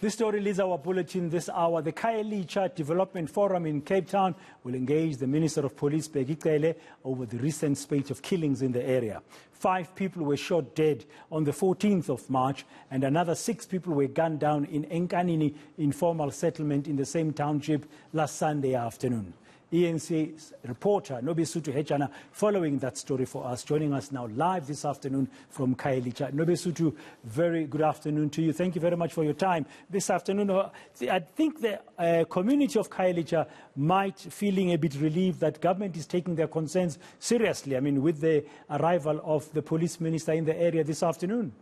This story leads our bulletin this hour. The Khayelitsha Development Forum in Cape Town will engage the Minister of Police, Bheki Cele, over the recent spate of killings in the area. 5 people were shot dead on the 14th of March, and another 6 people were gunned down in Enkanini informal settlement in the same township last Sunday afternoon. eNCA's reporter Nobesuthu Hejana following that story for us, joining us now live this afternoon from Khayelitsha. Nobesuthu, very good afternoon to you. Thank you very much for your time this afternoon. I think the community of Khayelitsha might feeling a bit relieved that government is taking their concerns seriously. I mean, with the arrival of the police minister in the area this afternoon.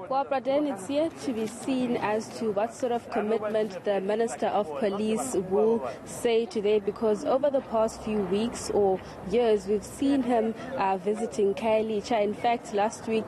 Well, Braden, it's yet to be seen as to what sort of commitment the Minister of Police will say today, because over the past few weeks or years, we've seen him visiting Khayelitsha. In fact, last week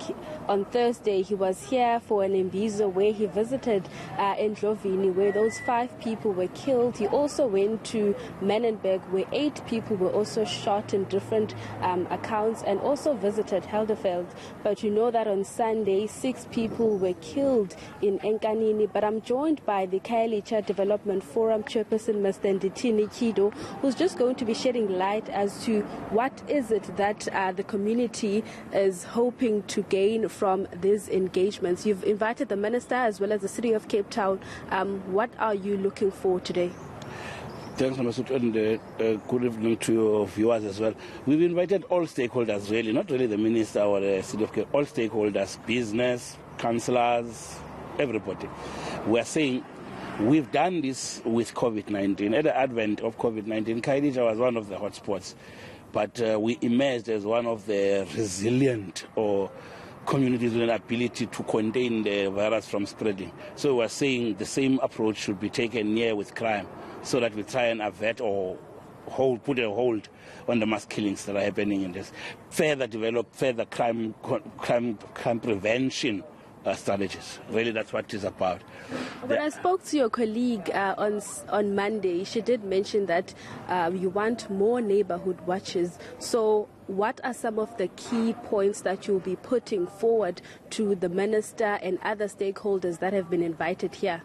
on Thursday, he was here for an imbizo where he visited Enkanini, where those 5 people were killed. He also went to Menenberg, where 8 people were also shot in different accounts, and also visited Helderveld. But you know that on Sunday, 6 people were killed in Enkanini. But I'm joined by the Khayelitsha Development Forum chairperson, Mr. Enkanini, who's just going to be shedding light as to what is it that the community is hoping to gain from these engagements. You've invited the minister as well as the city of Cape Town. What are you looking for today? Thanks, Nobesuthu, and good evening to your viewers as well. We've invited all stakeholders, really, not really the minister or the city of Cape, all stakeholders, business, councillors, everybody. We're saying we've done this with COVID-19. At the advent of COVID-19, Khayelitsha was one of the hotspots, but we emerged as one of the resilient or communities with an ability to contain the virus from spreading. So we're saying the same approach should be taken here with crime, so that we try and avert or put a hold on the mass killings that are happening in this. Further develop further crime prevention strategies. Really, that's what it is about. When I spoke to your colleague on Monday, she did mention that you want more neighborhood watches. So what are some of the key points that you'll be putting forward to the minister and other stakeholders that have been invited here?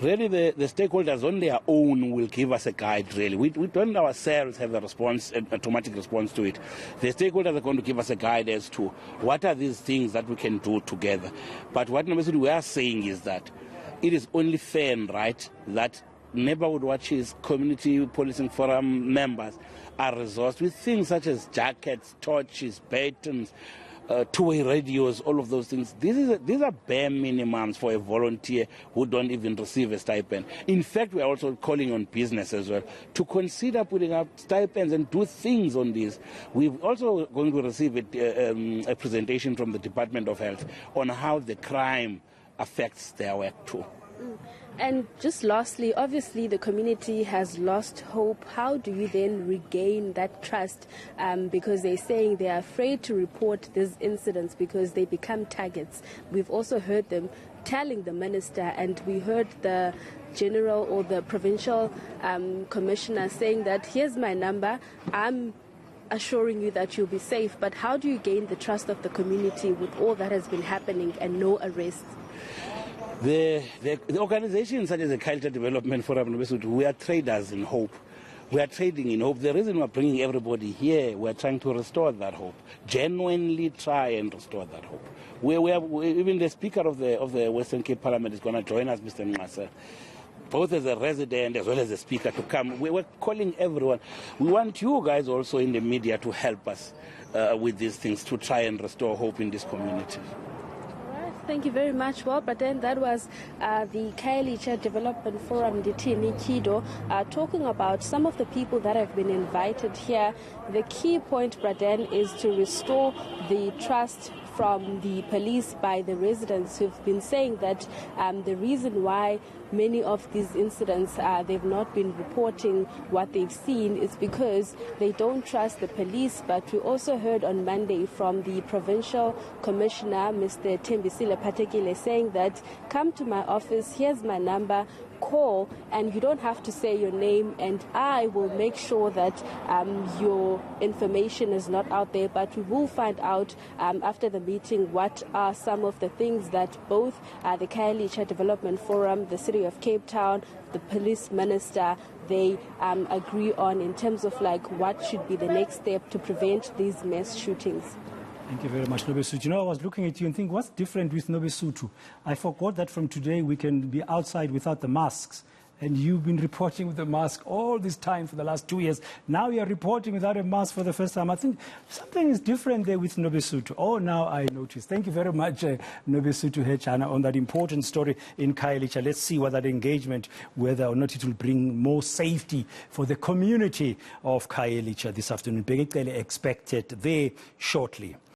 Really, the stakeholders on their own will give us a guide, really. We don't ourselves have a response, an automatic response to it. The stakeholders are going to give us a guide as to what are these things that we can do together. But what we are saying is that it is only fair and right that neighborhood watches, community policing forum members are resourced with things such as jackets, torches, batons, two-way radios, all of those things. These are bare minimums for a volunteer who don't even receive a stipend. In fact, we are also calling on business as well to consider putting up stipends and do things on this. We're also going to receive a presentation from the Department of Health on how the crime affects their work too. And just lastly, obviously the community has lost hope. How do you then regain that trust? Because they're saying they're afraid to report these incidents because they become targets. We've also heard them telling the minister, and we heard the general or the provincial commissioner saying that here's my number, I'm assuring you that you'll be safe. But how do you gain the trust of the community with all that has been happening and no arrests? The organizations such as the Khayelitsha Development Forum, we are traders in hope. We are trading in hope. The reason we're bringing everybody here, we're trying to restore that hope. Genuinely try and restore that hope. Even the Speaker of the Western Cape Parliament is going to join us, Mr. Nqasa, both as a resident as well as a speaker, to come. We're calling everyone. We want you guys also in the media to help us with these things, to try and restore hope in this community. Thank you very much. Well, but then that was the Khayelitsha Development Forum, Enkanini, talking about some of the people that have been invited here. The key point, Braden, is to restore the trust from the police by the residents who've been saying that the reason why many of these incidents they've not been reporting what they've seen is because they don't trust the police. But we also heard on Monday from the provincial commissioner, Mr. Bheki Cele, saying that come to my office, here's my number, call, and you don't have to say your name, and I will make sure that your information is not out there, but we will find out after the meeting what are some of the things that both the Khayelitsha Development Forum, the City of Cape Town, the Police Minister, they agree on in terms of like what should be the next step to prevent these mass shootings. Thank you very much, Nobesuthu. You know, I was looking at you and think, what's different with Nobesuthu? I forgot that from today we can be outside without the masks. And you've been reporting with a mask all this time for the last 2 years. Now you're reporting without a mask for the first time. I think something is different there with Nobesuthu. Oh, now I notice. Thank you very much, Nobesuthu Hejana, on that important story in Khayelitsha. Let's see what that engagement, whether or not it will bring more safety for the community of Khayelitsha this afternoon. Bheki Cele expected there shortly.